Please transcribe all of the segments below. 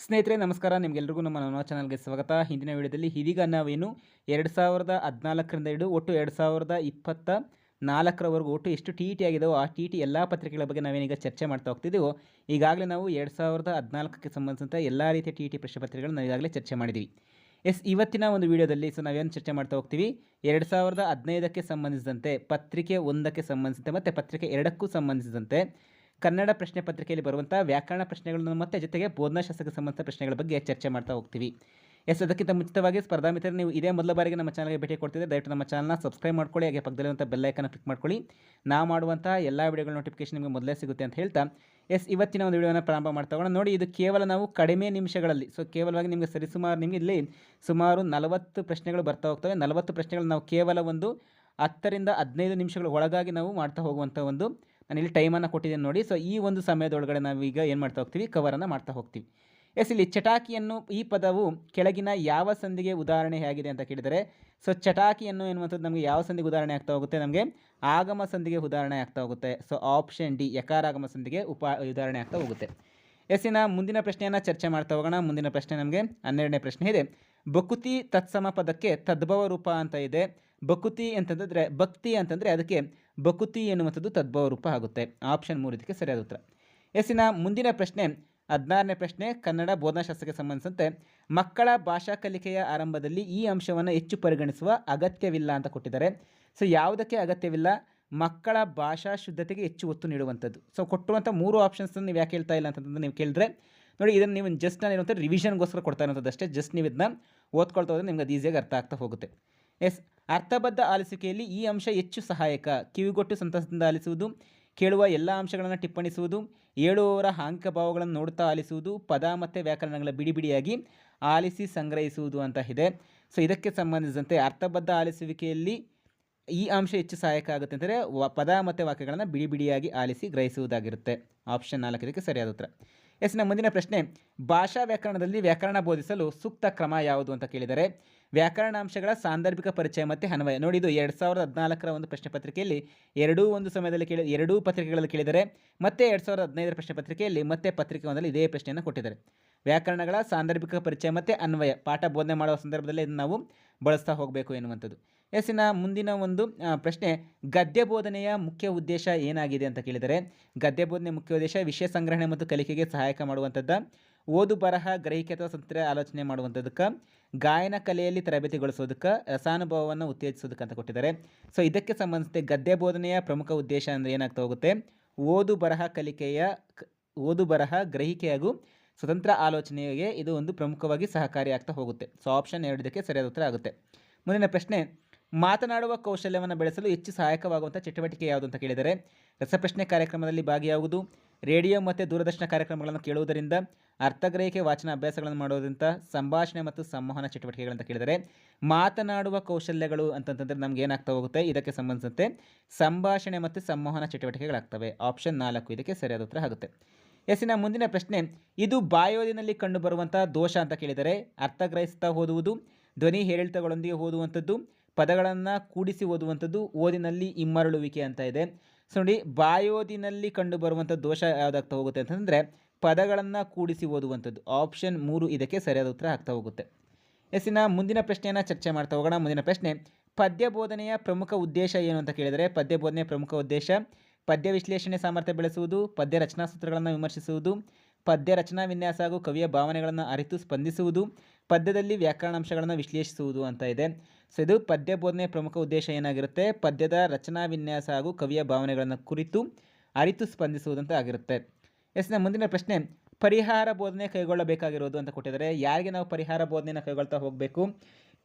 ಸ್ನೇಹಿತರೆ ನಮಸ್ಕಾರ. ನಿಮಗೆಲ್ಲರಿಗೂ ನಮ್ಮ ಚಾನಲ್ಗೆ ಸ್ವಾಗತ. ಹಿಂದಿನ ವಿಡಿಯೋದಲ್ಲಿ ಇದೀಗ ನಾವೇನು 2014ರಿಂದ ಹಿಡಿದು ಒಟ್ಟು 2024ರವರೆಗೂ ಒಟ್ಟು ಎಷ್ಟು ಟಿ ಇ ಟಿ ಆಗಿದಾವೋ ಆ ಟಿ ಇ ಟಿ ಎಲ್ಲ ಪತ್ರಿಕೆಗಳ ಬಗ್ಗೆ ನಾವೇನೀಗ ಚರ್ಚೆ ಮಾಡ್ತಾ ಹೋಗ್ತಿದ್ದೀವೋ. ಈಗಾಗಲೇ ನಾವು 2014ಕ್ಕೆ ಸಂಬಂಧಿಸಿದಂಥ ಎಲ್ಲ ರೀತಿಯ ಟಿ ಇ ಟಿ ಪ್ರಶ್ನೆ ಪತ್ರಿಕೆಗಳನ್ನು ನಾವು ಈಗಾಗಲೇ ಚರ್ಚೆ ಮಾಡಿದ್ದೀವಿ. ಇವತ್ತಿನ ಒಂದು ವಿಡಿಯೋದಲ್ಲಿ ನಾವೇನು ಚರ್ಚೆ ಮಾಡ್ತಾ ಹೋಗ್ತೀವಿ, 2015ಕ್ಕೆ ಸಂಬಂಧಿಸಿದಂತೆ ಪತ್ರಿಕೆ 1ಕ್ಕೆ ಸಂಬಂಧಿಸಿದಂತೆ ಮತ್ತು ಪತ್ರಿಕೆ 2ಕ್ಕೂ ಸಂಬಂಧಿಸಿದಂತೆ ಕನ್ನಡ ಪ್ರಶ್ನೆ ಪತ್ರಿಕೆಯಲ್ಲಿ ಬರುವಂಥ ವ್ಯಾಕರಣ ಪ್ರಶ್ನೆಗಳನ್ನು ಮತ್ತು ಜೊತೆಗೆ ಬೋಧನಾಶಾಸ್ತ್ರಕ್ಕೆ ಸಂಬಂಧಿಸಿದ ಪ್ರಶ್ನೆಗಳ ಬಗ್ಗೆ ಚರ್ಚೆ ಮಾಡ್ತಾ ಹೋಗ್ತೀವಿ. ಅದಕ್ಕಿಂತ ಮುಂಚಿತವಾಗಿ ಸ್ಪರ್ಧಾ ಮಿತ್ರರು ನೀವು ಇದೇ ಮೊದಲ ಬಾರಿಗೆ ನಮ್ಮ ಚಾನಲ್ಗೆ ಭೇಟಿ ಕೊಡ್ತಿದ್ದೆ, ದಯವಿಟ್ಟು ನಮ್ಮ ಚಾನಲ್ನ ಸಬ್ಸ್ಕ್ರೈಬ್ ಮಾಡ್ಕೊಳ್ಳಿ. ಹಾಗೆ ಪಕ್ಕದಲ್ಲಿರುವಂಥ ಬೆಲ್ ಐಕನ್ನ ಕ್ಲಿಕ್ ಮಾಡ್ಕೊಳ್ಳಿ. ನಾವು ಮಾಡುವಂಥ ಎಲ್ಲ ವಿಡಿಯೋಗಳ ನೋಟಿಫಿಕೇಶನ್ ನಿಮಗೆ ಮೊದಲೇ ಸಿಗುತ್ತೆ ಅಂತ ಹೇಳ್ತಾ ಇವತ್ತಿನ ಒಂದು ವಿಡಿಯೋನ ಪ್ರಾರಂಭ ಮಾಡ್ತಾ ಹೋಗೋಣ. ನೋಡಿ, ಇದು ಕೇವಲ ನಾವು ಕಡಿಮೆ ನಿಮಿಷಗಳಲ್ಲಿ ಕೇವಲವಾಗಿ ನಿಮಗೆ ಸರಿಸುಮಾರು ನಿಮಗೆ ಇಲ್ಲಿ ಸುಮಾರು 40 ಪ್ರಶ್ನೆಗಳು ಬರ್ತಾ ಹೋಗ್ತವೆ. 40 ಪ್ರಶ್ನೆಗಳು ನಾವು ಕೇವಲ ಒಂದು 10ರಿಂದ 15 ನಿಮಿಷಗಳ ಒಳಗಾಗಿ ನಾವು ಮಾಡ್ತಾ ಹೋಗುವಂಥ ಒಂದು ನಾನು ಇಲ್ಲಿ ಟೈಮನ್ನು ಕೊಟ್ಟಿದ್ದೇನೆ ನೋಡಿ. ಈ ಒಂದು ಸಮಯದೊಳಗಡೆ ನಾವೀಗ ಏನು ಮಾಡ್ತಾ ಹೋಗ್ತೀವಿ, ಕವರನ್ನು ಮಾಡ್ತಾ ಹೋಗ್ತೀವಿ. ಇಲ್ಲಿ ಚಟಾಕಿಯನ್ನು ಈ ಪದವು ಕೆಳಗಿನ ಯಾವ ಸಂಧಿಗೆ ಉದಾಹರಣೆ ಹೇಗಿದೆ ಅಂತ ಕೇಳಿದರೆ, ಚಟಾಕಿಯನ್ನು ಎನ್ನುವಂಥದ್ದು ನಮಗೆ ಯಾವ ಸಂಧಿಗೆ ಉದಾಹರಣೆ ಆಗ್ತಾ ಹೋಗುತ್ತೆ, ನಮಗೆ ಆಗಮ ಸಂಧಿಗೆ ಉದಾಹರಣೆ ಆಗ್ತಾ ಹೋಗುತ್ತೆ. ಆಪ್ಷನ್ ಡಿ ಯಕಾರಾಗಮ ಸಂಧಿಗೆ ಉದಾಹರಣೆ ಆಗ್ತಾ ಹೋಗುತ್ತೆ. ಇನ್ನ ಮುಂದಿನ ಪ್ರಶ್ನೆಯನ್ನು ಚರ್ಚೆ ಮಾಡ್ತಾ ಹೋಗೋಣ. ಮುಂದಿನ ಪ್ರಶ್ನೆ ನಮಗೆ 12ನೇ ಪ್ರಶ್ನೆ ಇದೆ. ಬಕುತಿ ತತ್ಸಮ ಪದಕ್ಕೆ ತದ್ಭವ ರೂಪ ಅಂತ ಇದೆ. ಬಕುತಿ ಅಂತಂದರೆ ಭಕ್ತಿ ಅಂತಂದರೆ ಅದಕ್ಕೆ ಬಕುತಿ ಎನ್ನುವಂಥದ್ದು ತದ್ಭವ ರೂಪ ಆಗುತ್ತೆ. ಆಪ್ಷನ್ 3 ಇದಕ್ಕೆ ಸರಿಯಾದ ಉತ್ತರ. ಇನ್ನ ಮುಂದಿನ ಪ್ರಶ್ನೆ 16ನೇ ಪ್ರಶ್ನೆ ಕನ್ನಡ ಬೋಧನಾಶಾಸ್ತ್ರಕ್ಕೆ ಸಂಬಂಧಿಸಿದಂತೆ ಮಕ್ಕಳ ಭಾಷಾ ಕಲಿಕೆಯ ಆರಂಭದಲ್ಲಿ ಈ ಅಂಶವನ್ನು ಹೆಚ್ಚು ಪರಿಗಣಿಸುವ ಅಗತ್ಯವಿಲ್ಲ ಅಂತ ಕೊಟ್ಟಿದ್ದಾರೆ. ಯಾವುದಕ್ಕೆ ಅಗತ್ಯವಿಲ್ಲ? ಮಕ್ಕಳ ಭಾಷಾ ಶುದ್ಧತೆಗೆ ಹೆಚ್ಚು ಒತ್ತು ನೀಡುವಂಥದ್ದು. ಕೊಟ್ಟಿರುವಂಥ 3 ಆಪ್ಷನ್ಸ್ ನೀವು ಯಾಕೆ ಹೇಳ್ತಾ ಇಲ್ಲ ಅಂತಂದ್ರೆ ನೀವು ಕೇಳಿದ್ರೆ ನೋಡಿ, ಇದನ್ನು ನೀವು ಜಸ್ಟ್ ನಾನು ಇರುವಂಥ ರಿವಿಷನ್ಗೋಸ್ಕರ ಕೊಡ್ತಾ ಇರೋಂಥದ್ದು ಅಷ್ಟೇ. ಜಸ್ಟ್ ನೀವು ಇದನ್ನ ಓದ್ಕೊಳ್ತಾ ಹೋದರೆ ನಿಮ್ಗೆ ಅದು ಈಸಿಯಾಗಿ ಅರ್ಥ ಆಗ್ತಾ ಹೋಗುತ್ತೆ. ಅರ್ಥಬದ್ಧ ಆಲಿಸುವಿಕೆಯಲ್ಲಿ ಈ ಅಂಶ ಹೆಚ್ಚು ಸಹಾಯಕ. ಕಿವಿಗೊಟ್ಟು ಸಂತಸದಿಂದ ಆಲಿಸುವುದು, ಕೇಳುವ ಎಲ್ಲ ಅಂಶಗಳನ್ನು ಟಿಪ್ಪಣಿಸುವುದು, ಹೇಳುವವರ ಆಂಗಿಕ ಭಾವಗಳನ್ನು ನೋಡುತ್ತಾ ಆಲಿಸುವುದು, ಪದ ಮತ್ತು ವ್ಯಾಕರಣಗಳ ಬಿಡಿಯಾಗಿ ಆಲಿಸಿ ಸಂಗ್ರಹಿಸುವುದು ಅಂತ ಇದೆ. ಇದಕ್ಕೆ ಸಂಬಂಧಿಸಿದಂತೆ ಅರ್ಥಬದ್ಧ ಆಲಿಸುವಿಕೆಯಲ್ಲಿ ಈ ಅಂಶ ಹೆಚ್ಚು ಸಹಾಯಕ ಆಗುತ್ತೆ ಅಂದರೆ ಪದ ಮತ್ತು ವಾಕ್ಯಗಳನ್ನು ಬಿಡಿಯಾಗಿ ಆಲಿಸಿ ಗ್ರಹಿಸುವುದಾಗಿರುತ್ತೆ. ಆಪ್ಷನ್ 4 ಇದಕ್ಕೆ ಸರಿಯಾದ ಉತ್ತರ. ಮುಂದಿನ ಪ್ರಶ್ನೆ ಭಾಷಾ ವ್ಯಾಕರಣದಲ್ಲಿ ವ್ಯಾಕರಣ ಬೋಧಿಸಲು ಸೂಕ್ತ ಕ್ರಮ ಯಾವುದು ಅಂತ ಕೇಳಿದರೆ, ವ್ಯಾಕರಣಾಂಶಗಳ ಸಾಂದರ್ಭಿಕ ಪರಿಚಯ ಮತ್ತು ಅನ್ವಯ. ನೋಡಿ, ಇದು 2014ರ ಒಂದು ಪ್ರಶ್ನೆ ಪತ್ರಿಕೆಯಲ್ಲಿ ಎರಡೂ ಪತ್ರಿಕೆಗಳಲ್ಲಿ ಕೇಳಿದರೆ, ಮತ್ತೆ 2015ರ ಪ್ರಶ್ನೆ ಪತ್ರಿಕೆಯಲ್ಲಿ ಮತ್ತೆ ಪತ್ರಿಕೆ ಒಂದರಲ್ಲಿ ಇದೇ ಪ್ರಶ್ನೆಯನ್ನು ಕೊಟ್ಟಿದ್ದಾರೆ. ವ್ಯಾಕರಣಗಳ ಸಾಂದರ್ಭಿಕ ಪರಿಚಯ ಮತ್ತು ಅನ್ವಯ ಪಾಠ ಬೋಧನೆ ಮಾಡುವ ಸಂದರ್ಭದಲ್ಲಿ ಇದನ್ನು ನಾವು ಬಳಸ್ತಾ ಹೋಗಬೇಕು ಎನ್ನುವಂಥದ್ದು. ಇನ್ನು ಮುಂದಿನ ಒಂದು ಪ್ರಶ್ನೆ ಗದ್ಯ ಬೋಧನೆಯ ಮುಖ್ಯ ಉದ್ದೇಶ ಏನಾಗಿದೆ ಅಂತ ಕೇಳಿದರೆ, ಗದ್ಯ ಬೋಧನೆಯ ಮುಖ್ಯ ಉದ್ದೇಶ ವಿಷಯ ಸಂಗ್ರಹಣೆ ಮತ್ತು ಕಲಿಕೆಗೆ ಸಹಾಯಕ ಮಾಡುವಂಥದ್ದು, ಓದು ಬರಹ ಗ್ರಹಿಕೆ ಅಥವಾ ಸಂತರ ಆಲೋಚನೆ ಮಾಡುವಂಥದ್ದಕ್ಕೆ, ಗಾಯನ ಕಲೆಯಲ್ಲಿ ತರಬೇತಿಗೊಳಿಸೋದಕ್ಕೆ, ರಸಾನುಭವವನ್ನು ಉತ್ತೇಜಿಸೋದಕ್ಕೆ ಅಂತ ಕೊಟ್ಟಿದ್ದಾರೆ. ಇದಕ್ಕೆ ಸಂಬಂಧಿಸಿದ ಗದ್ಯ ಬೋಧನೆಯ ಪ್ರಮುಖ ಉದ್ದೇಶ ಅಂದರೆ ಏನಾಗ್ತಾ ಹೋಗುತ್ತೆ, ಓದು ಬರಹ ಗ್ರಹಿಕೆ ಹಾಗೂ ಸ್ವತಂತ್ರ ಆಲೋಚನೆಗೆ ಇದು ಒಂದು ಪ್ರಮುಖವಾಗಿ ಸಹಕಾರಿ ಆಗ್ತಾ ಹೋಗುತ್ತೆ. ಆಪ್ಷನ್ 2 ಇದಕ್ಕೆ ಸರಿಯಾದ ಉತ್ತರ ಆಗುತ್ತೆ. ಮುಂದಿನ ಪ್ರಶ್ನೆ ಮಾತನಾಡುವ ಕೌಶಲ್ಯವನ್ನು ಬೆಳೆಸಲು ಹೆಚ್ಚು ಸಹಾಯಕವಾಗುವಂಥ ಚಟುವಟಿಕೆ ಯಾವುದು ಅಂತ ಕೇಳಿದರೆ, ರಸಪ್ರಶ್ನೆ ಕಾರ್ಯಕ್ರಮದಲ್ಲಿ ಭಾಗಿಯಾಗುವುದು, ರೇಡಿಯೋ ಮತ್ತು ದೂರದರ್ಶನ ಕಾರ್ಯಕ್ರಮಗಳನ್ನು ಕೇಳುವುದರಿಂದ, ಅರ್ಥಗ್ರಹಿಕೆ ವಾಚನ ಅಭ್ಯಾಸಗಳನ್ನು ಮಾಡೋದ್ರಿಂದ, ಸಂಭಾಷಣೆ ಮತ್ತು ಸಂವಹನ ಚಟುವಟಿಕೆಗಳಂತ ಕೇಳಿದರೆ, ಮಾತನಾಡುವ ಕೌಶಲ್ಯಗಳು ಅಂತಂತಂದರೆ ನಮ್ಗೆ ಏನಾಗ್ತಾ ಹೋಗುತ್ತೆ, ಇದಕ್ಕೆ ಸಂಬಂಧಿಸಿದಂತೆ ಸಂಭಾಷಣೆ ಮತ್ತು ಸಂವಹನ ಚಟುವಟಿಕೆಗಳಾಗ್ತವೆ. ಆಪ್ಷನ್ 4 ಇದಕ್ಕೆ ಸರಿಯಾದ ಉತ್ತರ ಆಗುತ್ತೆ. ಮುಂದಿನ ಪ್ರಶ್ನೆ ಇದು ಬಾಯೋದಿನಲ್ಲಿ ಕಂಡುಬರುವಂಥ ದೋಷ ಅಂತ ಕೇಳಿದರೆ, ಅರ್ಥಗ್ರಹಿಸ್ತಾ ಓದುವುದು, ಧ್ವನಿ ಏರಿಳಿತಗಳೊಂದಿಗೆ ಓದುವಂಥದ್ದು, ಪದಗಳನ್ನು ಕೂಡಿಸಿ ಓದುವಂಥದ್ದು, ಓದಿನಲ್ಲಿ ಇಮ್ಮರಳುವಿಕೆ ಅಂತ ಇದೆ. ನೋಡಿ, ಬಾಯೋದಿನಲ್ಲಿ ಕಂಡುಬರುವಂಥ ದೋಷ ಯಾವುದಾಗ್ತಾ ಹೋಗುತ್ತೆ ಅಂತಂದರೆ ಪದಗಳನ್ನು ಕೂಡಿಸಿ ಓದುವಂಥದ್ದು. ಆಪ್ಷನ್ 3 ಇದಕ್ಕೆ ಸರಿಯಾದ ಉತ್ತರ ಆಗ್ತಾ ಹೋಗುತ್ತೆ. ಮುಂದಿನ ಪ್ರಶ್ನೆಯನ್ನು ಚರ್ಚೆ ಮಾಡ್ತಾ ಹೋಗೋಣ. ಮುಂದಿನ ಪ್ರಶ್ನೆ ಪದ್ಯ ಬೋಧನೆಯ ಪ್ರಮುಖ ಉದ್ದೇಶ ಏನು ಅಂತ ಕೇಳಿದರೆ, ಪದ್ಯ ಬೋಧನೆಯ ಪ್ರಮುಖ ಉದ್ದೇಶ ಪದ್ಯ ವಿಶ್ಲೇಷಣೆ ಸಾಮರ್ಥ್ಯ ಬೆಳೆಸುವುದು, ಪದ್ಯ ರಚನಾ ಸೂತ್ರಗಳನ್ನು ವಿಮರ್ಶಿಸುವುದು, ಪದ್ಯ ರಚನಾ ವಿನ್ಯಾಸ ಹಾಗೂ ಕವಿಯ ಭಾವನೆಗಳನ್ನು ಅರಿತು ಸ್ಪಂದಿಸುವುದು, ಪದ್ಯದಲ್ಲಿ ವ್ಯಾಕರಣಾಂಶಗಳನ್ನು ವಿಶ್ಲೇಷಿಸುವುದು ಅಂತ ಇದೆ. ಇದು ಪದ್ಯ ಬೋಧನೆಯ ಪ್ರಮುಖ ಉದ್ದೇಶ ಏನಾಗಿರುತ್ತೆ, ಪದ್ಯದ ರಚನಾ ವಿನ್ಯಾಸ ಹಾಗೂ ಕವಿಯ ಭಾವನೆಗಳನ್ನು ಕುರಿತು ಅರಿತು ಸ್ಪಂದಿಸುವುದಂತ ಆಗಿರುತ್ತೆ. ಮುಂದಿನ ಪ್ರಶ್ನೆ ಪರಿಹಾರ ಬೋಧನೆ ಕೈಗೊಳ್ಳಬೇಕಾಗಿರೋದು ಅಂತ ಕೊಟ್ಟಿದ್ದಾರೆ. ಯಾರಿಗೆ ನಾವು ಪರಿಹಾರ ಬೋಧನೆಯನ್ನು ಕೈಗೊಳ್ತಾ ಹೋಗಬೇಕು,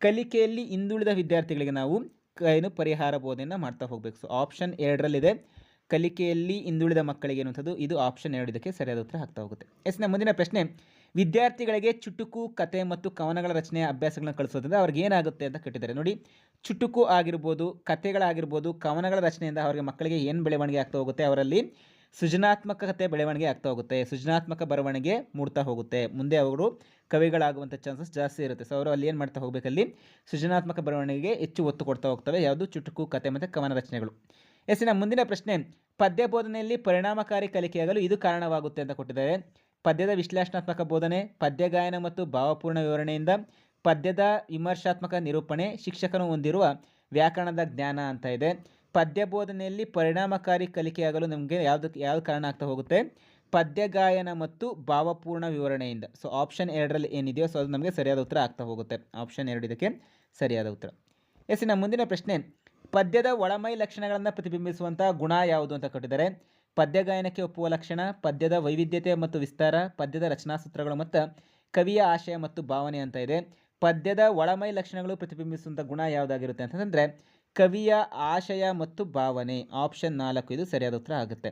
ಕಲಿಕೆಯಲ್ಲಿ ಹಿಂದುಳಿದ ವಿದ್ಯಾರ್ಥಿಗಳಿಗೆ ನಾವು ಪರಿಹಾರ ಬೋಧನೆಯನ್ನು ಮಾಡ್ತಾ ಹೋಗಬೇಕು. ಆಪ್ಷನ್ 2ರಲ್ಲಿದೆ ಕಲಿಕೆಯಲ್ಲಿ ಹಿಂದುಳಿದ ಮಕ್ಕಳಿಗೆ ಎನ್ನುವಂಥದ್ದು. ಇದು ಆಪ್ಷನ್ 2 ಇದಕ್ಕೆ ಸರಿಯಾದ ಉತ್ತರ ಆಗ್ತಾ ಹೋಗುತ್ತೆ. ಮುಂದಿನ ಪ್ರಶ್ನೆ ವಿದ್ಯಾರ್ಥಿಗಳಿಗೆ ಚುಟುಕು ಕತೆ ಮತ್ತು ಕವನಗಳ ರಚನೆಯ ಅಭ್ಯಾಸಗಳನ್ನು ಕಳಿಸೋದ್ರಿಂದ ಅವ್ರಿಗೆ ಏನಾಗುತ್ತೆ ಅಂತ ಕೇಳಿದ್ದಾರೆ. ನೋಡಿ, ಚುಟುಕು ಆಗಿರ್ಬೋದು, ಕತೆಗಳಾಗಿರ್ಬೋದು, ಕವನಗಳ ರಚನೆಯಿಂದ ಅವರಿಗೆ ಮಕ್ಕಳಿಗೆ ಏನು ಬೆಳವಣಿಗೆ ಆಗ್ತಾ ಹೋಗುತ್ತೆ, ಅವರಲ್ಲಿ ಸೃಜನಾತ್ಮಕತೆ ಬೆಳವಣಿಗೆ ಆಗ್ತಾ ಹೋಗುತ್ತೆ, ಸೃಜನಾತ್ಮಕ ಬರವಣಿಗೆ ಮೂಡ್ತಾ ಹೋಗುತ್ತೆ, ಮುಂದೆ ಅವರು ಕವಿಗಳಾಗುವಂಥ ಚಾನ್ಸಸ್ ಜಾಸ್ತಿ ಇರುತ್ತೆ. ಅವರು ಅಲ್ಲಿ ಏನು ಮಾಡ್ತಾ ಹೋಗಬೇಕಲ್ಲಿ ಸೃಜನಾತ್ಮಕ ಬರವಣಿಗೆಗೆ ಹೆಚ್ಚು ಒತ್ತು ಕೊಡ್ತಾ ಹೋಗ್ತವೆ. ಯಾವುದು ಚುಟುಕು ಕತೆ ಮತ್ತು ಕವನ ರಚನೆಗಳು. ಮುಂದಿನ ಪ್ರಶ್ನೆ ಪದ್ಯ ಬೋಧನೆಯಲ್ಲಿ ಪರಿಣಾಮಕಾರಿ ಕಲಿಕೆಯಾಗಲು ಇದು ಕಾರಣವಾಗುತ್ತೆ ಅಂತ ಕೊಟ್ಟಿದ್ದಾರೆ. ಪದ್ಯದ ವಿಶ್ಲೇಷಣಾತ್ಮಕ ಬೋಧನೆ, ಪದ್ಯ ಗಾಯನ ಮತ್ತು ಭಾವಪೂರ್ಣ ವಿವರಣೆಯಿಂದ ಪದ್ಯದ ವಿಮರ್ಶಾತ್ಮಕ ನಿರೂಪಣೆ, ಶಿಕ್ಷಕನು ಹೊಂದಿರುವ ವ್ಯಾಕರಣದ ಜ್ಞಾನ ಅಂತ ಇದೆ. ಪದ್ಯ ಬೋಧನೆಯಲ್ಲಿ ಪರಿಣಾಮಕಾರಿ ಕಲಿಕೆಯಾಗಲು ನಮಗೆ ಯಾವ್ದು ಕಾರಣ ಆಗ್ತಾ ಹೋಗುತ್ತೆ? ಪದ್ಯ ಗಾಯನ ಮತ್ತು ಭಾವಪೂರ್ಣ ವಿವರಣೆಯಿಂದ. ಸೊ ಆಪ್ಷನ್ 2ರಲ್ಲಿ ಏನಿದೆಯೋ ಸೊ ಅದು ನಮಗೆ ಸರಿಯಾದ ಉತ್ತರ ಆಗ್ತಾ ಹೋಗುತ್ತೆ. ಆಪ್ಷನ್ 2 ಇದಕ್ಕೆ ಸರಿಯಾದ ಉತ್ತರ. ಇನ್ನು ಮುಂದಿನ ಪ್ರಶ್ನೆ, ಪದ್ಯದ ಒಳಮೈ ಲಕ್ಷಣಗಳನ್ನು ಪ್ರತಿಬಿಂಬಿಸುವಂಥ ಗುಣ ಯಾವುದು ಅಂತ ಕೊಟ್ಟಿದ್ದಾರೆ. ಪದ್ಯ ಗಾಯನಕ್ಕೆ ಒಪ್ಪುವ ಲಕ್ಷಣ, ಪದ್ಯದ ವೈವಿಧ್ಯತೆ ಮತ್ತು ವಿಸ್ತಾರ, ಪದ್ಯದ ರಚನಾ ಸೂತ್ರಗಳು ಮತ್ತು ಕವಿಯ ಆಶಯ ಮತ್ತು ಭಾವನೆ ಅಂತ ಇದೆ. ಪದ್ಯದ ಒಳಮೈ ಲಕ್ಷಣಗಳು ಪ್ರತಿಬಿಂಬಿಸುವಂಥ ಗುಣ ಯಾವುದಾಗಿರುತ್ತೆ ಅಂತಂದರೆ ಕವಿಯ ಆಶಯ ಮತ್ತು ಭಾವನೆ. ಆಪ್ಷನ್ 4 ಇದು ಸರಿಯಾದ ಉತ್ತರ ಆಗುತ್ತೆ.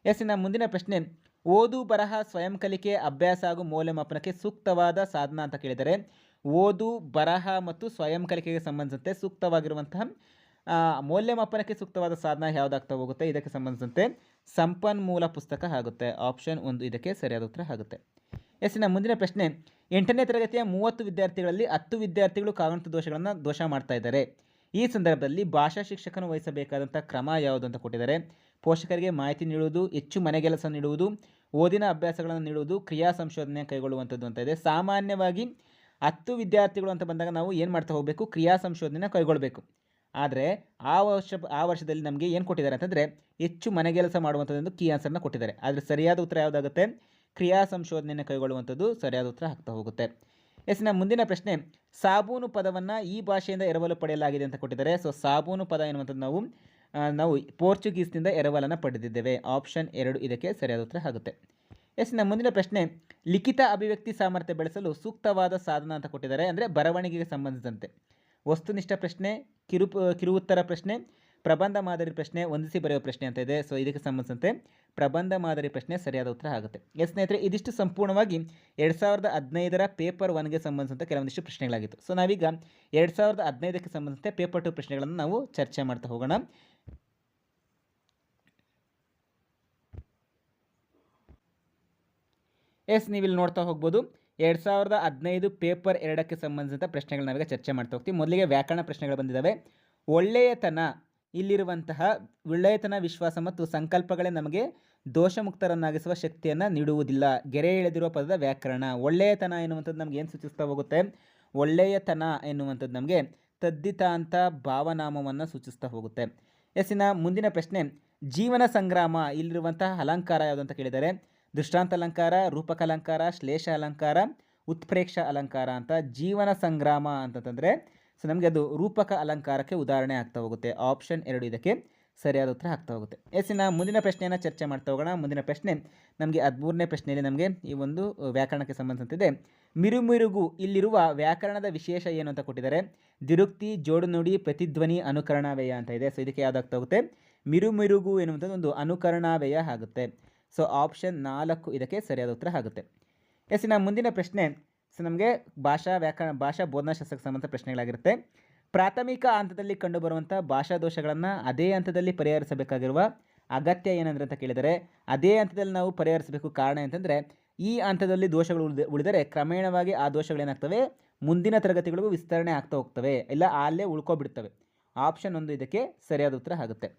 ಇನ್ನು ಮುಂದಿನ ಪ್ರಶ್ನೆ, ಓದು ಬರಹ ಸ್ವಯಂ ಕಲಿಕೆ ಅಭ್ಯಾಸ ಹಾಗೂ ಮೌಲ್ಯಮಾಪನಕ್ಕೆ ಸೂಕ್ತವಾದ ಸಾಧನ ಅಂತ ಕೇಳಿದರೆ ಓದು ಬರಹ ಮತ್ತು ಸ್ವಯಂ ಕಲಿಕೆಗೆ ಸಂಬಂಧಿಸಿದಂತೆ ಸೂಕ್ತವಾಗಿರುವಂತಹ ಮೌಲ್ಯಮಾಪನಕ್ಕೆ ಸೂಕ್ತವಾದ ಸಾಧನ ಯಾವುದಾಗ್ತಾ ಹೋಗುತ್ತೆ? ಇದಕ್ಕೆ ಸಂಬಂಧಿಸಿದಂತೆ ಸಂಪನ್ಮೂಲ ಪುಸ್ತಕ ಆಗುತ್ತೆ. ಆಪ್ಷನ್ 1 ಇದಕ್ಕೆ ಸರಿಯಾದ ಉತ್ತರ ಆಗುತ್ತೆ. ಇನ್ನು ಮುಂದಿನ ಪ್ರಶ್ನೆ, 8ನೇ ತರಗತಿಯ 30 ವಿದ್ಯಾರ್ಥಿಗಳಲ್ಲಿ 10 ವಿದ್ಯಾರ್ಥಿಗಳು ಕಾಗುಣಿತ ದೋಷ ಮಾಡ್ತಾ ಇದ್ದಾರೆ. ಈ ಸಂದರ್ಭದಲ್ಲಿ ಭಾಷಾ ಶಿಕ್ಷಕನು ವಹಿಸಬೇಕಾದಂಥ ಕ್ರಮ ಯಾವುದು ಅಂತ ಕೊಟ್ಟಿದ್ದಾರೆ. ಪೋಷಕರಿಗೆ ಮಾಹಿತಿ ನೀಡುವುದು, ಹೆಚ್ಚು ಮನೆಗೆಲಸ ನೀಡುವುದು, ಓದಿನ ಅಭ್ಯಾಸಗಳನ್ನು ನೀಡುವುದು, ಕ್ರಿಯಾ ಸಂಶೋಧನೆ ಕೈಗೊಳ್ಳುವಂಥದ್ದು ಅಂತ ಇದೆ. ಸಾಮಾನ್ಯವಾಗಿ 10 ವಿದ್ಯಾರ್ಥಿಗಳು ಅಂತ ಬಂದಾಗ ನಾವು ಏನು ಮಾಡ್ತಾ ಹೋಗಬೇಕು? ಕ್ರಿಯಾ ಸಂಶೋಧನೆ ಕೈಗೊಳ್ಳಬೇಕು. ಆದರೆ ಆ ವರ್ಷದಲ್ಲಿ ನಮಗೆ ಏನು ಕೊಟ್ಟಿದ್ದಾರೆ ಅಂತಂದರೆ ಹೆಚ್ಚು ಮನೆಗೆಲಸ ಮಾಡುವಂಥದ್ದು ಕೀ ಆನ್ಸರ್ನ ಕೊಟ್ಟಿದ್ದಾರೆ. ಆದರೆ ಸರಿಯಾದ ಉತ್ತರ ಯಾವುದಾಗುತ್ತೆ? ಕ್ರಿಯಾ ಸಂಶೋಧನೆಯನ್ನು ಕೈಗೊಳ್ಳುವಂಥದ್ದು ಸರಿಯಾದ ಉತ್ತರ ಆಗ್ತಾ ಹೋಗುತ್ತೆ. ಇನ್ನು ಮುಂದಿನ ಪ್ರಶ್ನೆ, ಸಾಬೂನು ಪದವನ್ನು ಈ ಭಾಷೆಯಿಂದ ಎರವಲು ಪಡೆಯಲಾಗಿದೆ ಅಂತ ಕೊಟ್ಟಿದ್ದಾರೆ. ಸೊ ಸಾಬೂನು ಪದ ಎನ್ನುವಂಥದ್ದು ನಾವು ಪೋರ್ಚುಗೀಸ್ನಿಂದ ಎರವಲನ್ನು ಪಡೆದಿದ್ದೇವೆ. ಆಪ್ಷನ್ 2 ಇದಕ್ಕೆ ಸರಿಯಾದ ಉತ್ತರ ಆಗುತ್ತೆ. ಇನ್ನು ಮುಂದಿನ ಪ್ರಶ್ನೆ, ಲಿಖಿತ ಅಭಿವ್ಯಕ್ತಿ ಸಾಮರ್ಥ್ಯ ಬೆಳೆಸಲು ಸೂಕ್ತವಾದ ಸಾಧನ ಅಂತ ಕೊಟ್ಟಿದ್ದಾರೆ. ಅಂದರೆ ಬರವಣಿಗೆಗೆ ಸಂಬಂಧಿಸಿದಂತೆ ವಸ್ತುನಿಷ್ಠ ಪ್ರಶ್ನೆ, ಕಿರು ಉತ್ತರ ಪ್ರಶ್ನೆ, ಪ್ರಬಂಧ ಮಾದರಿ ಪ್ರಶ್ನೆ, ಹೊಂದಿಸಿ ಬರೆಯುವ ಪ್ರಶ್ನೆ ಅಂತ ಇದೆ. ಸೊ ಇದಕ್ಕೆ ಸಂಬಂಧಿಸಿದಂತೆ ಪ್ರಬಂಧ ಮಾದರಿ ಪ್ರಶ್ನೆ ಸರಿಯಾದ ಉತ್ತರ ಆಗುತ್ತೆ. ಸ್ನೇಹಿತರೆ, ಇದಿಷ್ಟು ಸಂಪೂರ್ಣವಾಗಿ 2015ರ ಪೇಪರ್ 1ಗೆ ಸಂಬಂಧಿಸಿದಂತೆ ಕೆಲವೊಂದಿಷ್ಟು ಪ್ರಶ್ನೆಗಳಾಗಿತ್ತು. ಸೊ ನಾವೀಗ 2015ಕ್ಕೆ ಸಂಬಂಧಿಸಿದಂತೆ ಪೇಪರ್ 2 ಪ್ರಶ್ನೆಗಳನ್ನು ನಾವು ಚರ್ಚೆ ಮಾಡ್ತಾ ಹೋಗೋಣ. ನೀವಿಲ್ಲಿ ನೋಡ್ತಾ ಹೋಗ್ಬೋದು 2015 ಪೇಪರ್ 2ಕ್ಕೆ ಸಂಬಂಧಿಸಿದಂಥ ಪ್ರಶ್ನೆಗಳನ್ನ ನಾವೀಗ ಚರ್ಚೆ ಮಾಡ್ತಾ ಹೋಗ್ತೀವಿ. ಮೊದಲಿಗೆ ವ್ಯಾಕರಣ ಪ್ರಶ್ನೆಗಳು ಬಂದಿದ್ದಾವೆ. ಒಳ್ಳೆಯತನ ಇಲ್ಲಿರುವಂತಹ ಒಳ್ಳೆಯತನ, ವಿಶ್ವಾಸ ಮತ್ತು ಸಂಕಲ್ಪಗಳೇ ನಮಗೆ ದೋಷಮುಕ್ತರನ್ನಾಗಿಸುವ ಶಕ್ತಿಯನ್ನು ನೀಡುವುದಿಲ್ಲ. ಗೆರೆ ಎಳೆದಿರುವ ಪದದ ವ್ಯಾಕರಣ. ಒಳ್ಳೆಯತನ ಎನ್ನುವಂಥದ್ದು ನಮಗೆ ಏನು ಸೂಚಿಸ್ತಾ ಹೋಗುತ್ತೆ? ಒಳ್ಳೆಯತನ ಎನ್ನುವಂಥದ್ದು ನಮಗೆ ತದ್ದಿತಾಂತ ಭಾವನಾಮವನ್ನು ಸೂಚಿಸ್ತಾ ಹೋಗುತ್ತೆ. ಇನ್ನು ಮುಂದಿನ ಪ್ರಶ್ನೆ, ಜೀವನ ಸಂಗ್ರಾಮ ಇಲ್ಲಿರುವಂತಹ ಅಲಂಕಾರ ಯಾವುದು ಅಂತ ಕೇಳಿದರೆ ದೃಷ್ಟಾಂತ ಅಲಂಕಾರ, ರೂಪಕ ಅಲಂಕಾರ, ಶ್ಲೇಷ ಅಲಂಕಾರ, ಉತ್ಪ್ರೇಕ್ಷ ಅಲಂಕಾರ ಅಂತ. ಜೀವನ ಸಂಗ್ರಾಮ ಅಂತಂದರೆ ಸೊ ನಮಗೆ ಅದು ರೂಪಕ ಅಲಂಕಾರಕ್ಕೆ ಉದಾಹರಣೆ ಆಗ್ತಾ ಹೋಗುತ್ತೆ. ಆಪ್ಷನ್ 2 ಇದಕ್ಕೆ ಸರಿಯಾದ ಉತ್ತರ ಆಗ್ತಾ ಹೋಗುತ್ತೆ. ಇನ್ನು ಮುಂದಿನ ಪ್ರಶ್ನೆಯನ್ನು ಚರ್ಚೆ ಮಾಡ್ತಾ ಹೋಗೋಣ. ಮುಂದಿನ ಪ್ರಶ್ನೆ ನಮಗೆ 13ನೇ ಪ್ರಶ್ನೆಯಲ್ಲಿ ನಮಗೆ ಈ ಒಂದು ವ್ಯಾಕರಣಕ್ಕೆ ಸಂಬಂಧಿಸಿದೆ. ಮಿರುಮಿರುಗು ಇಲ್ಲಿರುವ ವ್ಯಾಕರಣದ ವಿಶೇಷ ಏನು ಅಂತ ಕೊಟ್ಟಿದ್ದಾರೆ. ದಿರುಕ್ತಿ, ಜೋಡು ನುಡಿ, ಪ್ರತಿಧ್ವನಿ, ಅನುಕರಣಾವ್ಯಯ ಅಂತ ಇದೆ. ಸೊ ಇದಕ್ಕೆ ಯಾವುದಾಗ್ತಾ ಹೋಗುತ್ತೆ? ಮಿರುಮಿರುಗು ಎನ್ನುವಂಥದ್ದು ಒಂದು ಅನುಕರಣಾವ್ಯಯ ಆಗುತ್ತೆ. ಸೊ ಆಪ್ಷನ್ 4 ಇದಕ್ಕೆ ಸರಿಯಾದ ಉತ್ತರ ಆಗುತ್ತೆ. ಇನ್ನು ಮುಂದಿನ ಪ್ರಶ್ನೆ ಸೊ ನಮಗೆ ಭಾಷಾ ಬೋಧನಾಶಾಸ್ತ್ರಕ್ಕೆ ಸಂಬಂಧ ಪ್ರಶ್ನೆಗಳಾಗಿರುತ್ತೆ. ಪ್ರಾಥಮಿಕ ಹಂತದಲ್ಲಿ ಕಂಡುಬರುವಂಥ ಭಾಷಾ ದೋಷಗಳನ್ನು ಅದೇ ಹಂತದಲ್ಲಿ ಪರಿಹರಿಸಬೇಕಾಗಿರುವ ಅಗತ್ಯ ಏನಂದ್ರೆ ಅಂತ ಕೇಳಿದರೆ ಅದೇ ಹಂತದಲ್ಲಿ ನಾವು ಪರಿಹರಿಸಬೇಕು. ಕಾರಣ ಅಂತಂದರೆ ಈ ಹಂತದಲ್ಲಿ ದೋಷಗಳು ಉಳಿದರೆ ಕ್ರಮೇಣವಾಗಿ ಆ ದೋಷಗಳೇನಾಗ್ತವೆ? ಮುಂದಿನ ತರಗತಿಗಳಿಗೂ ವಿಸ್ತರಣೆ ಆಗ್ತಾ ಹೋಗ್ತವೆ, ಇಲ್ಲ ಅಲ್ಲೇ ಉಳ್ಕೊಬಿಡ್ತವೆ. ಆಪ್ಷನ್ 1 ಇದಕ್ಕೆ ಸರಿಯಾದ ಉತ್ತರ ಆಗುತ್ತೆ.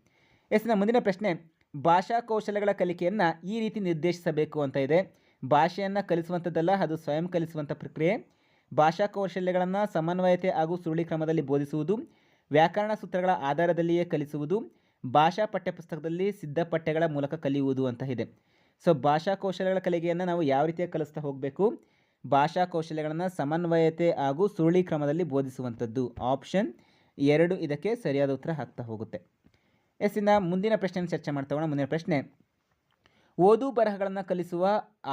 ಮುಂದಿನ ಪ್ರಶ್ನೆ, ಭಾಷಾ ಕೌಶಲ್ಯಗಳ ಕಲಿಕೆಯನ್ನು ಈ ರೀತಿ ನಿರ್ದೇಶಿಸಬೇಕು ಅಂತ ಇದೆ. ಭಾಷೆಯನ್ನು ಕಲಿಸುವಂಥದ್ದಲ್ಲ, ಅದು ಸ್ವಯಂ ಕಲಿಸುವಂಥ ಪ್ರಕ್ರಿಯೆ. ಭಾಷಾ ಕೌಶಲ್ಯಗಳನ್ನು ಸಮನ್ವಯತೆ ಹಾಗೂ ಸುರುಳಿ ಕ್ರಮದಲ್ಲಿ ಬೋಧಿಸುವುದು, ವ್ಯಾಕರಣ ಸೂತ್ರಗಳ ಆಧಾರದಲ್ಲಿಯೇ ಕಲಿಸುವುದು, ಭಾಷಾ ಪಠ್ಯಪುಸ್ತಕದಲ್ಲಿ ಸಿದ್ಧ ಪಠ್ಯಗಳ ಮೂಲಕ ಕಲಿಯುವುದು ಅಂತ ಇದೆ. ಸೊ ಭಾಷಾ ಕೌಶಲ್ಯಗಳ ಕಲಿಕೆಯನ್ನು ನಾವು ಯಾವ ರೀತಿಯಾಗಿ ಕಲಿಸ್ತಾ ಹೋಗಬೇಕು? ಭಾಷಾ ಕೌಶಲ್ಯಗಳನ್ನು ಸಮನ್ವಯತೆ ಹಾಗೂ ಸುರುಳಿ ಕ್ರಮದಲ್ಲಿ ಬೋಧಿಸುವಂಥದ್ದು. ಆಪ್ಷನ್ 2 ಇದಕ್ಕೆ ಸರಿಯಾದ ಉತ್ತರ ಆಗ್ತಾ ಹೋಗುತ್ತೆ. ಇನ್ನು ಮುಂದಿನ ಪ್ರಶ್ನೆಯನ್ನು ಚರ್ಚೆ ಮಾಡ್ತಾ ಹೋಗೋಣ. ಮುಂದಿನ ಪ್ರಶ್ನೆ, ಓದು ಬರಹಗಳನ್ನು ಕಲಿಸುವ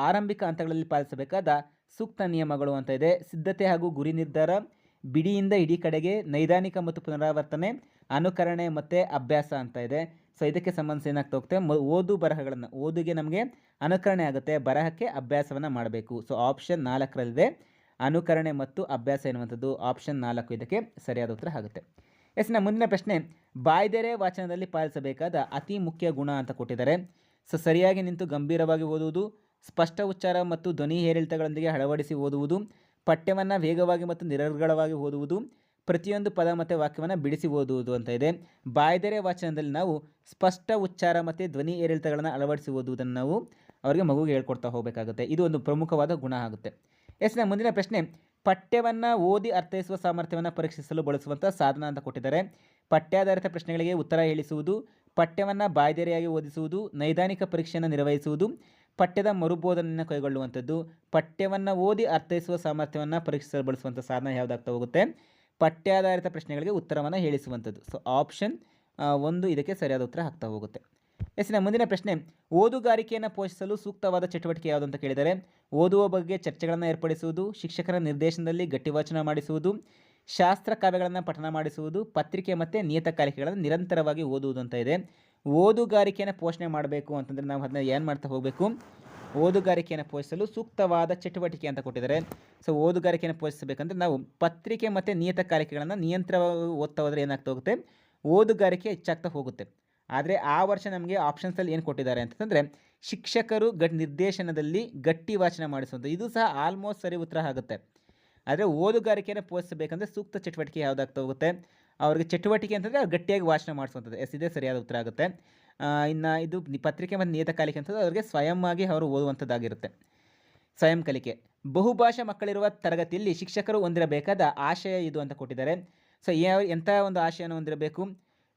ಆರಂಭಿಕ ಹಂತಗಳಲ್ಲಿ ಪಾಲಿಸಬೇಕಾದ ಸೂಕ್ತ ನಿಯಮಗಳು ಅಂತ ಇದೆ. ಸಿದ್ಧತೆ ಹಾಗೂ ಗುರಿ ನಿರ್ಧಾರ, ಬಿಡಿಯಿಂದ ಇಡೀ ಕಡೆಗೆ, ನೈದಾನಿಕ ಮತ್ತು ಪುನರಾವರ್ತನೆ, ಅನುಕರಣೆ ಮತ್ತು ಅಭ್ಯಾಸ ಅಂತ ಇದೆ. ಸೊ ಇದಕ್ಕೆ ಸಂಬಂಧಿಸಿ ಏನಾಗ್ತಾ ಹೋಗುತ್ತೆ? ಓದು ಬರಹಗಳನ್ನು, ಓದಿಗೆ ನಮಗೆ ಅನುಕರಣೆ ಆಗುತ್ತೆ, ಬರಹಕ್ಕೆ ಅಭ್ಯಾಸವನ್ನು ಮಾಡಬೇಕು. ಸೊ ಆಪ್ಷನ್ 4ರಲ್ಲಿದೆ ಅನುಕರಣೆ ಮತ್ತು ಅಭ್ಯಾಸ ಎನ್ನುವಂಥದ್ದು. ಆಪ್ಷನ್ 4 ಇದಕ್ಕೆ ಸರಿಯಾದ ಉತ್ತರ ಆಗುತ್ತೆ. ಮುಂದಿನ ಪ್ರಶ್ನೆ, ಬಾಯ್ದೆರೆ ವಾಚನದಲ್ಲಿ ಪಾಲಿಸಬೇಕಾದ ಅತಿ ಮುಖ್ಯ ಗುಣ ಅಂತ ಕೊಟ್ಟಿದ್ದಾರೆ. ಸೊ ಸರಿಯಾಗಿ ನಿಂತು ಗಂಭೀರವಾಗಿ ಓದುವುದು, ಸ್ಪಷ್ಟ ಉಚ್ಚಾರ ಮತ್ತು ಧ್ವನಿ ಏರಿಳಿತಗಳೊಂದಿಗೆ ಅಳವಡಿಸಿ ಓದುವುದು, ಪಠ್ಯವನ್ನು ವೇಗವಾಗಿ ಮತ್ತು ನಿರರ್ಗಳವಾಗಿ ಓದುವುದು, ಪ್ರತಿಯೊಂದು ಪದ ಮತ್ತು ವಾಕ್ಯವನ್ನು ಬಿಡಿಸಿ ಓದುವುದು ಅಂತ ಇದೆ. ಬಾಯ್ದೆರೆ ವಾಚನದಲ್ಲಿ ನಾವು ಸ್ಪಷ್ಟ ಉಚ್ಚಾರ ಮತ್ತು ಧ್ವನಿ ಏರಿಳಿತಗಳನ್ನು ಅಳವಡಿಸಿ ಓದುವುದನ್ನು ನಾವು ಅವರಿಗೆ ಮಗುವಿಗೆ ಹೇಳ್ಕೊಡ್ತಾ ಹೋಗಬೇಕಾಗುತ್ತೆ. ಇದು ಒಂದು ಪ್ರಮುಖವಾದ ಗುಣ ಆಗುತ್ತೆ. ಎಸ್ನ ಮುಂದಿನ ಪ್ರಶ್ನೆ, ಪಠ್ಯವನ್ನು ಓದಿ ಅರ್ಥೈಸುವ ಸಾಮರ್ಥ್ಯವನ್ನು ಪರೀಕ್ಷಿಸಲು ಬಳಸುವಂಥ ಸಾಧನ ಅಂತ ಕೊಟ್ಟಿದ್ದಾರೆ. ಪಠ್ಯಾಧಾರಿತ ಪ್ರಶ್ನೆಗಳಿಗೆ ಉತ್ತರ ಹೇಳಿಸುವುದು, ಪಠ್ಯವನ್ನು ಬಾಯ್ದೆರೆಯಾಗಿ ಓದಿಸುವುದು, ನೈದಾನಿಕ ಪರೀಕ್ಷೆಯನ್ನು ನಿರ್ವಹಿಸುವುದು, ಪಠ್ಯದ ಮರುಬೋಧನೆಯನ್ನು ಕೈಗೊಳ್ಳುವಂಥದ್ದು. ಪಠ್ಯವನ್ನು ಓದಿ ಅರ್ಥೈಸುವ ಸಾಮರ್ಥ್ಯವನ್ನು ಪರೀಕ್ಷಿಸಲು ಬಳಸುವಂಥ ಸಾಧನ ಯಾವುದಾಗ್ತಾ ಹೋಗುತ್ತೆ? ಪಠ್ಯಾಧಾರಿತ ಪ್ರಶ್ನೆಗಳಿಗೆ ಉತ್ತರವನ್ನು ಹೇಳಿಸುವಂಥದ್ದು. ಸೊ ಆಪ್ಷನ್ 1 ಇದಕ್ಕೆ ಸರಿಯಾದ ಉತ್ತರ ಆಗ್ತಾ ಹೋಗುತ್ತೆ. ಎಸ್ನ ಮುಂದಿನ ಪ್ರಶ್ನೆ, ಓದುಗಾರಿಕೆಯನ್ನು ಪೋಷಿಸಲು ಸೂಕ್ತವಾದ ಚಟುವಟಿಕೆ ಯಾವುದು ಅಂತ ಕೇಳಿದರೆ, ಓದುವ ಬಗ್ಗೆ ಚರ್ಚೆಗಳನ್ನು ಏರ್ಪಡಿಸುವುದು, ಶಿಕ್ಷಕರ ನಿರ್ದೇಶನದಲ್ಲಿ ಗಟ್ಟಿವಾಚನ ಮಾಡಿಸುವುದು, ಶಾಸ್ತ್ರ ಕಾವ್ಯಗಳನ್ನು ಪಠನ ಮಾಡಿಸುವುದು, ಪತ್ರಿಕೆ ಮತ್ತು ನಿಯತಕಾಲಿಕೆಗಳನ್ನು ನಿರಂತರವಾಗಿ ಓದುವುದು ಅಂತ ಇದೆ. ಓದುಗಾರಿಕೆಯನ್ನು ಪೋಷಣೆ ಮಾಡಬೇಕು ಅಂತಂದರೆ ನಾವು ಅದನ್ನ ಏನು ಮಾಡ್ತಾ ಹೋಗಬೇಕು? ಓದುಗಾರಿಕೆಯನ್ನು ಪೋಷಿಸಲು ಸೂಕ್ತವಾದ ಚಟುವಟಿಕೆ ಅಂತ ಕೊಟ್ಟಿದ್ದಾರೆ. ಸೊ ಓದುಗಾರಿಕೆಯನ್ನು ಪೋಷಿಸಬೇಕಂದ್ರೆ ನಾವು ಪತ್ರಿಕೆ ಮತ್ತು ನಿಯತಕಾಲಿಕೆಗಳನ್ನು ನಿಯಂತ್ರವಾಗಿ ಓದ್ತಾ ಹೋದರೆ ಏನಾಗ್ತಾ ಹೋಗುತ್ತೆ? ಓದುಗಾರಿಕೆ ಹೆಚ್ಚಾಗ್ತಾ ಹೋಗುತ್ತೆ. ಆದರೆ ಆ ವರ್ಷ ನಮಗೆ ಆಪ್ಷನ್ಸಲ್ಲಿ ಏನು ಕೊಟ್ಟಿದ್ದಾರೆ ಅಂತಂದರೆ, ಶಿಕ್ಷಕರು ನಿರ್ದೇಶನದಲ್ಲಿ ಗಟ್ಟಿ ವಾಚನ ಮಾಡಿಸುವಂಥ, ಇದು ಸಹ ಆಲ್ಮೋಸ್ಟ್ ಸರಿ ಉತ್ತರ ಆಗುತ್ತೆ. ಆದರೆ ಓದುಗಾರಿಕೆಯನ್ನು ಪೋಷಿಸಬೇಕಂದ್ರೆ ಸೂಕ್ತ ಚಟುವಟಿಕೆ ಯಾವುದಾಗ್ತಾ ಹೋಗುತ್ತೆ? ಅವ್ರಿಗೆ ಚಟುವಟಿಕೆ ಅಂತಂದರೆ ಅವ್ರು ಗಟ್ಟಿಯಾಗಿ ವಾಚನ ಮಾಡಿಸುವಂಥದ್ದು. ಇದೇ ಸರಿಯಾದ ಉತ್ತರ ಆಗುತ್ತೆ. ಇನ್ನು ಇದು ಪತ್ರಿಕೆ ಮತ್ತು ನಿಯತಕಾಲಿಕೆ ಅಂತಂದರೆ ಅವರಿಗೆ ಸ್ವಯಂವಾಗಿ ಅವರು ಓದುವಂಥದ್ದಾಗಿರುತ್ತೆ. ಸ್ವಯಂ ಕಲಿಕೆ. ಬಹುಭಾಷಾ ಮಕ್ಕಳಿರುವ ತರಗತಿಯಲ್ಲಿ ಶಿಕ್ಷಕರು ಹೊಂದಿರಬೇಕಾದ ಆಶಯ ಇದು ಅಂತ ಕೊಟ್ಟಿದ್ದಾರೆ. ಸೊ ಎಂಥ ಒಂದು ಆಶಯವನ್ನು ಹೊಂದಿರಬೇಕು?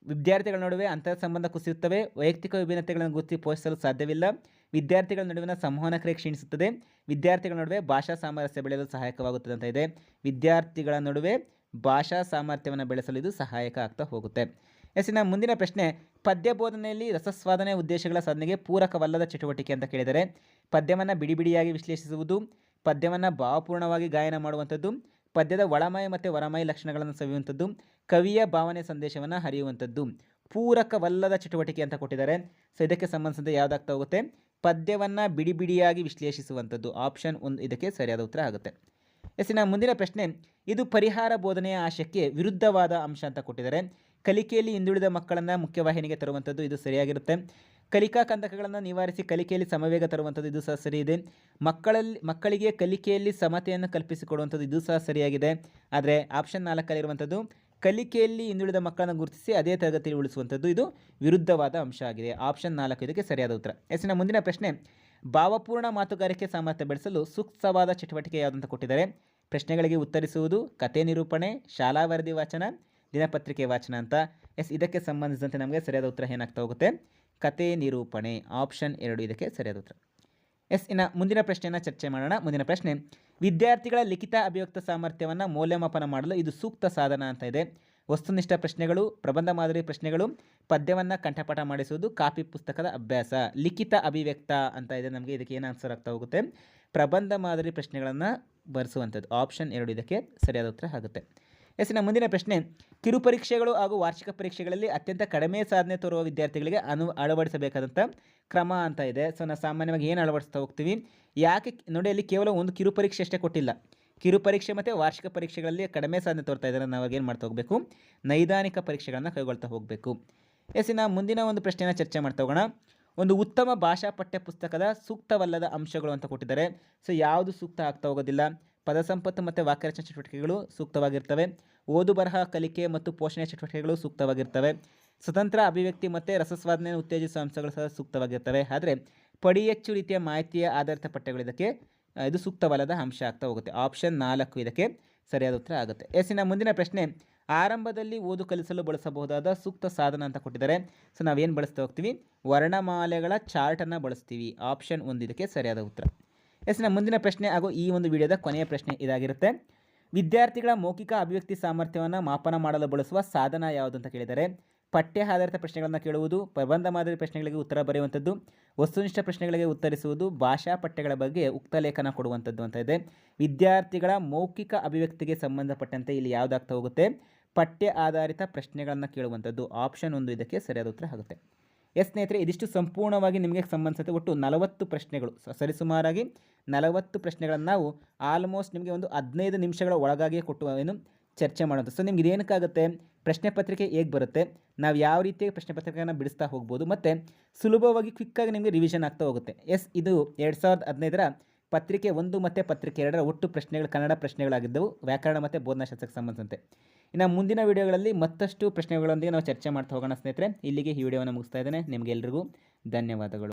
ವಿದ್ಯಾರ್ಥಿಗಳ ನಡುವೆ ಅಂತರ್ ಸಂಬಂಧ ಕುಸಿಯುತ್ತವೆ, ವೈಯಕ್ತಿಕ ವಿಭಿನ್ನತೆಗಳನ್ನು ಗುರುತಿ ಪೋಷಿಸಲು ಸಾಧ್ಯವಿಲ್ಲ, ವಿದ್ಯಾರ್ಥಿಗಳ ನಡುವಿನ ಸಂವಹನ ಕ್ರಿಯೆ ಕ್ಷೀಣಿಸುತ್ತದೆ, ವಿದ್ಯಾರ್ಥಿಗಳ ನಡುವೆ ಭಾಷಾ ಸಾಮರಸ್ಯ ಬೆಳೆಯಲು ಸಹಾಯಕವಾಗುತ್ತದೆ ಅಂತ ಇದೆ. ವಿದ್ಯಾರ್ಥಿಗಳ ನಡುವೆ ಭಾಷಾ ಸಾಮರ್ಥ್ಯವನ್ನು ಬೆಳೆಸಲು ಇದು ಸಹಾಯಕ ಆಗ್ತಾ ಹೋಗುತ್ತೆ. ಎಸ್ಸಿನ ಮುಂದಿನ ಪ್ರಶ್ನೆ, ಪದ್ಯ ಬೋಧನೆಯಲ್ಲಿ ರಸಸ್ವಾದನೆ ಉದ್ದೇಶಗಳ ಸಾಧನೆಗೆ ಪೂರಕವಲ್ಲದ ಚಟುವಟಿಕೆ ಅಂತ ಕೇಳಿದರೆ, ಪದ್ಯವನ್ನು ಬಿಡಿಬಿಡಿಯಾಗಿ ವಿಶ್ಲೇಷಿಸುವುದು, ಪದ್ಯವನ್ನು ಭಾವಪೂರ್ಣವಾಗಿ ಗಾಯನ ಮಾಡುವಂಥದ್ದು, ಪದ್ಯದ ಒಳಮೈ ಮತ್ತು ಹೊರಮೈ ಲಕ್ಷಣಗಳನ್ನು ಸವಿಯುವಂಥದ್ದು, ಕವಿಯ ಭಾವನೆ ಸಂದೇಶವನ್ನು ಹರಿಯುವಂಥದ್ದು. ಪೂರಕವಲ್ಲದ ಚಟುವಟಿಕೆ ಅಂತ ಕೊಟ್ಟಿದ್ದಾರೆ. ಸೊ ಇದಕ್ಕೆ ಸಂಬಂಧಿಸಿದಂತೆ ಯಾವುದಾಗ್ತಾ ಹೋಗುತ್ತೆ? ಪದ್ಯವನ್ನು ಬಿಡಿಬಿಡಿಯಾಗಿ ವಿಶ್ಲೇಷಿಸುವಂಥದ್ದು. ಆಪ್ಷನ್ 1 ಇದಕ್ಕೆ ಸರಿಯಾದ ಉತ್ತರ ಆಗುತ್ತೆ. ಎಸ್ಸಿನ ಮುಂದಿನ ಪ್ರಶ್ನೆ, ಇದು ಪರಿಹಾರ ಬೋಧನೆಯ ಆಶಯಕ್ಕೆ ವಿರುದ್ಧವಾದ ಅಂಶ ಅಂತ ಕೊಟ್ಟಿದ್ದಾರೆ. ಕಲಿಕೆಯಲ್ಲಿ ಹಿಂದುಳಿದ ಮಕ್ಕಳನ್ನು ಮುಖ್ಯವಾಹಿನಿಗೆ ತರುವಂಥದ್ದು, ಇದು ಸರಿಯಾಗಿರುತ್ತೆ. ಕಲಿಕಾ ಕಂದಕಗಳನ್ನು ನಿವಾರಿಸಿ ಕಲಿಕೆಯಲ್ಲಿ ಸಮವೇಗ ತರುವಂಥದ್ದು, ಇದು ಸಹ ಸರಿ ಇದೆ. ಮಕ್ಕಳಿಗೆ ಕಲಿಕೆಯಲ್ಲಿ ಸಮತೆಯನ್ನು ಕಲ್ಪಿಸಿಕೊಡುವಂಥದ್ದು, ಇದು ಸಹ ಸರಿಯಾಗಿದೆ. ಆದರೆ ಆಪ್ಷನ್ 4 ಕಲಿಕೆಯಲ್ಲಿ ಹಿಂದುಳಿದ ಮಕ್ಕಳನ್ನು ಗುರುತಿಸಿ ಅದೇ ತರಗತಿಯಲ್ಲಿ ಉಳಿಸುವಂಥದ್ದು, ಇದು ವಿರುದ್ಧವಾದ ಅಂಶ ಆಗಿದೆ. ಆಪ್ಷನ್ 4 ಇದಕ್ಕೆ ಸರಿಯಾದ ಉತ್ತರ. ಎಸ್ಸಿನ ಮುಂದಿನ ಪ್ರಶ್ನೆ, ಭಾವಪೂರ್ಣ ಮಾತುಗಾರಿಕೆ ಸಾಮರ್ಥ್ಯ ಬೆಳೆಸಲು ಸೂಕ್ತವಾದ ಚಟುವಟಿಕೆ ಯಾವುದಂತ ಕೊಟ್ಟಿದ್ದಾರೆ. ಪ್ರಶ್ನೆಗಳಿಗೆ ಉತ್ತರಿಸುವುದು, ಕಥೆ ನಿರೂಪಣೆ, ಶಾಲಾ ವರದಿ ವಾಚನ, ದಿನಪತ್ರಿಕೆ ವಾಚನ ಅಂತ. ಇದಕ್ಕೆ ಸಂಬಂಧಿಸಿದಂತೆ ನಮಗೆ ಸರಿಯಾದ ಉತ್ತರ ಏನಾಗ್ತಾ ಹೋಗುತ್ತೆ? ಕಥೆ ನಿರೂಪಣೆ. ಆಪ್ಷನ್ 2 ಇದಕ್ಕೆ ಸರಿಯಾದ ಉತ್ತರ. ಇನ್ನು ಮುಂದಿನ ಪ್ರಶ್ನೆಯನ್ನು ಚರ್ಚೆ ಮಾಡೋಣ. ಮುಂದಿನ ಪ್ರಶ್ನೆ, ವಿದ್ಯಾರ್ಥಿಗಳ ಲಿಖಿತ ಅಭಿವ್ಯಕ್ತ ಸಾಮರ್ಥ್ಯವನ್ನು ಮೌಲ್ಯಮಾಪನ ಮಾಡಲು ಇದು ಸೂಕ್ತ ಸಾಧನ ಅಂತ ಇದೆ. ವಸ್ತುನಿಷ್ಠ ಪ್ರಶ್ನೆಗಳು, ಪ್ರಬಂಧ ಮಾದರಿ ಪ್ರಶ್ನೆಗಳು, ಪದ್ಯವನ್ನು ಕಂಠಪಾಠ ಮಾಡಿಸುವುದು, ಕಾಪಿ ಪುಸ್ತಕದ ಅಭ್ಯಾಸ. ಲಿಖಿತ ಅಭಿವ್ಯಕ್ತ ಅಂತ ಇದೆ. ನಮಗೆ ಇದಕ್ಕೆ ಏನು ಆನ್ಸರ್ ಆಗ್ತಾ ಹೋಗುತ್ತೆ? ಪ್ರಬಂಧ ಮಾದರಿ ಪ್ರಶ್ನೆಗಳನ್ನು ಬರೆಸುವಂಥದ್ದು. ಆಪ್ಷನ್ 2 ಇದಕ್ಕೆ ಸರಿಯಾದ ಉತ್ತರ ಆಗುತ್ತೆ. ಎಸ್ಸಿನ ಮುಂದಿನ ಪ್ರಶ್ನೆ, ಕಿರುಪರೀಕ್ಷೆಗಳು ಹಾಗೂ ವಾರ್ಷಿಕ ಪರೀಕ್ಷೆಗಳಲ್ಲಿ ಅತ್ಯಂತ ಕಡಿಮೆ ಸಾಧನೆ ತೋರುವ ವಿದ್ಯಾರ್ಥಿಗಳಿಗೆ ಅಳವಡಿಸಬೇಕಾದಂಥ ಕ್ರಮ ಅಂತ ಇದೆ. ಸೊ ನಾವು ಸಾಮಾನ್ಯವಾಗಿ ಏನು ಅಳವಡಿಸ್ತಾ ಹೋಗ್ತೀವಿ? ಯಾಕೆ ನೋಡಿ, ಅಲ್ಲಿ ಕೇವಲ ಒಂದು ಕಿರುಪರೀಕ್ಷೆ ಅಷ್ಟೇ ಕೊಟ್ಟಿಲ್ಲ. ಕಿರುಪರೀಕ್ಷೆ ಮತ್ತು ವಾರ್ಷಿಕ ಪರೀಕ್ಷೆಗಳಲ್ಲಿ ಕಡಿಮೆ ಸಾಧನೆ ತೋರ್ತಾ ಇದ್ದಾರೆ, ನಾವು ಏನು ಮಾಡ್ತಾ ಹೋಗಬೇಕು? ನೈದಾನಿಕ ಪರೀಕ್ಷೆಗಳನ್ನು ಕೈಗೊಳ್ತಾ ಹೋಗಬೇಕು. ಎಸ್ಸಿನ ಮುಂದಿನ ಒಂದು ಪ್ರಶ್ನೆಯನ್ನು ಚರ್ಚೆ ಮಾಡ್ತಾ ಹೋಗೋಣ. ಒಂದು ಉತ್ತಮ ಭಾಷಾ ಪಠ್ಯ ಪುಸ್ತಕದ ಸೂಕ್ತವಲ್ಲದ ಅಂಶಗಳು ಅಂತ ಕೊಟ್ಟಿದ್ದಾರೆ. ಸೊ ಯಾವುದು ಸೂಕ್ತ ಆಗ್ತಾ ಹೋಗೋದಿಲ್ಲ? ಪದ ಸಂಪತ್ತು ಮತ್ತು ವಾಕ್ಯರಚನೆ ಚಟುವಟಿಕೆಗಳು ಸೂಕ್ತವಾಗಿರ್ತವೆ. ಓದು ಬರಹ ಕಲಿಕೆ ಮತ್ತು ಪೋಷಣೆ ಚಟುವಟಿಕೆಗಳು ಸೂಕ್ತವಾಗಿರ್ತವೆ. ಸ್ವತಂತ್ರ ಅಭಿವ್ಯಕ್ತಿ ಮತ್ತು ರಸಸ್ವಾದನೆಯನ್ನು ಉತ್ತೇಜಿಸುವ ಅಂಶಗಳು ಸಹ ಸೂಕ್ತವಾಗಿರ್ತವೆ. ಆದರೆ ಪಡಿ ಹೆಚ್ಚು ರೀತಿಯ ಮಾಹಿತಿಯ ಆಧಾರಿತ ಪಠ್ಯಗಳು ಇದಕ್ಕೆ ಇದು ಸೂಕ್ತವಲ್ಲದ ಅಂಶ ಆಗ್ತಾ ಹೋಗುತ್ತೆ. ಆಪ್ಷನ್ 4 ಇದಕ್ಕೆ ಸರಿಯಾದ ಉತ್ತರ ಆಗುತ್ತೆ. ಎಸ್ಸಿನ ಮುಂದಿನ ಪ್ರಶ್ನೆ, ಆರಂಭದಲ್ಲಿ ಓದು ಕಲಿಸಲು ಬಳಸಬಹುದಾದ ಸೂಕ್ತ ಸಾಧನ ಅಂತ ಕೊಟ್ಟಿದ್ದಾರೆ. ಸೊ ನಾವೇನು ಬಳಸ್ತಾ ಹೋಗ್ತೀವಿ? ವರ್ಣಮಾಲೆಗಳ ಚಾರ್ಟನ್ನು ಬಳಸ್ತೀವಿ. ಆಪ್ಷನ್ 1 ಇದಕ್ಕೆ ಸರಿಯಾದ ಉತ್ತರ. ಎಸ್ಸಿನ ಮುಂದಿನ ಪ್ರಶ್ನೆ ಹಾಗೂ ಈ ಒಂದು ವಿಡಿಯೋದ ಕೊನೆಯ ಪ್ರಶ್ನೆ ಇದಾಗಿರುತ್ತೆ. ವಿದ್ಯಾರ್ಥಿಗಳ ಮೌಖಿಕ ಅಭಿವ್ಯಕ್ತಿ ಸಾಮರ್ಥ್ಯವನ್ನು ಮಾಪನ ಮಾಡಲು ಬಳಸುವ ಸಾಧನ ಯಾವುದು ಅಂತ ಕೇಳಿದರೆ, ಪಠ್ಯ ಆಧಾರಿತ ಪ್ರಶ್ನೆಗಳನ್ನು ಕೇಳುವುದು, ಪ್ರಬಂಧ ಮಾದರಿ ಪ್ರಶ್ನೆಗಳಿಗೆ ಉತ್ತರ ಬರೆಯುವಂಥದ್ದು, ವಸ್ತುನಿಷ್ಠ ಪ್ರಶ್ನೆಗಳಿಗೆ ಉತ್ತರಿಸುವುದು, ಭಾಷಾ ಪಠ್ಯಗಳ ಬಗ್ಗೆ ಉಕ್ತ ಲೇಖನ ಕೊಡುವಂಥದ್ದು ಅಂತ ಇದೆ. ವಿದ್ಯಾರ್ಥಿಗಳ ಮೌಖಿಕ ಅಭಿವ್ಯಕ್ತಿಗೆ ಸಂಬಂಧಪಟ್ಟಂತೆ ಇಲ್ಲಿ ಯಾವುದಾಗ್ತಾ ಹೋಗುತ್ತೆ? ಪಠ್ಯ ಆಧಾರಿತ ಪ್ರಶ್ನೆಗಳನ್ನು ಕೇಳುವಂಥದ್ದು. ಆಪ್ಷನ್ 1 ಇದಕ್ಕೆ ಸರಿಯಾದ ಉತ್ತರ ಆಗುತ್ತೆ. ಸ್ನೇಹಿತರೆ, ಇದಿಷ್ಟು ಸಂಪೂರ್ಣವಾಗಿ ನಿಮಗೆ ಸಂಬಂಧಿಸಿದ ಒಟ್ಟು 40 ಪ್ರಶ್ನೆಗಳು, ಸರಿಸುಮಾರಾಗಿ 40 ಪ್ರಶ್ನೆಗಳನ್ನು ನಾವು ಆಲ್ಮೋಸ್ಟ್ ನಿಮಗೆ ಒಂದು 15 ನಿಮಿಷಗಳ ಒಳಗಾಗಿಯೇ ಕೊಟ್ಟು ಚರ್ಚೆ ಮಾಡೋದು. ಸೊ ನಿಮ್ಗೆ ಇದೇನಕ್ಕಾಗುತ್ತೆ? ಪ್ರಶ್ನೆ ಪತ್ರಿಕೆ ಹೇಗೆ ಬರುತ್ತೆ, ನಾವು ಯಾವ ರೀತಿಯ ಪ್ರಶ್ನೆ ಪತ್ರಿಕೆಯನ್ನು ಬಿಡಿಸ್ತಾ ಹೋಗ್ಬೋದು, ಮತ್ತು ಸುಲಭವಾಗಿ ಕ್ವಿಕ್ಕಾಗಿ ನಿಮಗೆ ರಿವಿಷನ್ ಆಗ್ತಾ ಹೋಗುತ್ತೆ. ಇದು 2015ರ ಪತ್ರಿಕೆ 1 ಮತ್ತು ಪತ್ರಿಕೆ 2ರ ಒಟ್ಟು ಪ್ರಶ್ನೆಗಳು ಕನ್ನಡ ಪ್ರಶ್ನೆಗಳಾಗಿದ್ದವು, ವ್ಯಾಕರಣ ಮತ್ತು ಬೋಧನಾಶಾಸ್ತ್ರಕ್ಕೆ ಸಂಬಂಧಿಸಿದಂತೆ. ಇನ್ನು ಮುಂದಿನ ವಿಡಿಯೋಗಳಲ್ಲಿ ಮತ್ತಷ್ಟು ಪ್ರಶ್ನೆಗಳೊಂದಿಗೆ ನಾವು ಚರ್ಚೆ ಮಾಡ್ತಾ ಹೋಗೋಣ ಸ್ನೇಹಿತರೆ. ಇಲ್ಲಿಗೆ ಈ ವಿಡಿಯೋವನ್ನು ಮುಗಿಸ್ತಾ ಇದ್ದೇನೆ. ನಿಮಗೆಲ್ಲರಿಗೂ ಧನ್ಯವಾದಗಳು.